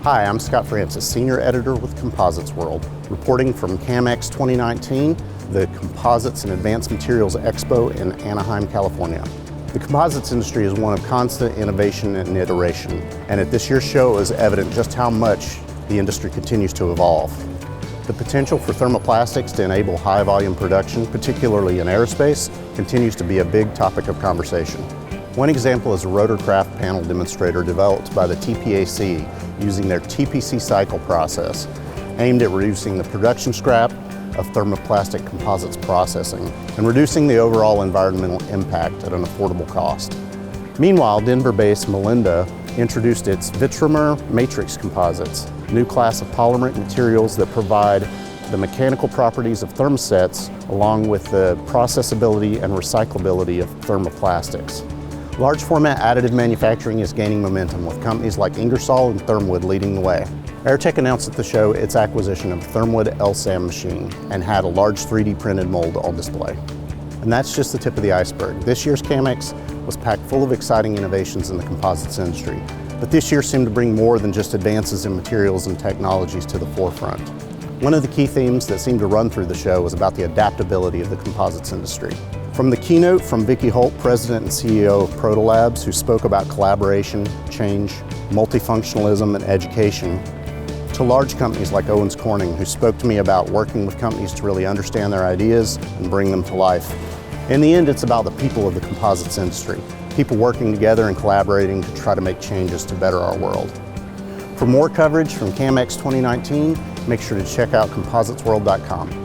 Hi, I'm Scott Francis, Senior Editor with CompositesWorld, reporting from CAMX 2019, the Composites and Advanced Materials Expo in Anaheim, California. The composites industry is one of constant innovation and iteration, and at this year's show it was evident just how much the industry continues to evolve. The potential for thermoplastics to enable high-volume production, particularly in aerospace, continues to be a big topic of conversation. One example is a rotorcraft panel demonstrator developed by the TPAC using their TPC cycle process, aimed at reducing the production scrap of thermoplastic composites processing and reducing the overall environmental impact at an affordable cost. Meanwhile, Denver-based Melinda introduced its Vitromer matrix composites, a new class of polymeric materials that provide the mechanical properties of thermosets along with the processability and recyclability of thermoplastics. Large format additive manufacturing is gaining momentum with companies like Ingersoll and Thermwood leading the way. Airtech announced at the show its acquisition of Thermwood LSAM machine and had a large 3D printed mold on display. And that's just the tip of the iceberg. This year's CAMX was packed full of exciting innovations in the composites industry, but this year seemed to bring more than just advances in materials and technologies to the forefront. One of the key themes that seemed to run through the show was about the adaptability of the composites industry. From the keynote from Vicki Holt, President and CEO of Protolabs, who spoke about collaboration, change, multifunctionalism, and education, to large companies like Owens Corning, who spoke to me about working with companies to really understand their ideas and bring them to life. In the end, it's about the people of the composites industry, people working together and collaborating to try to make changes to better our world. For more coverage from CAMX 2019, make sure to check out compositesworld.com.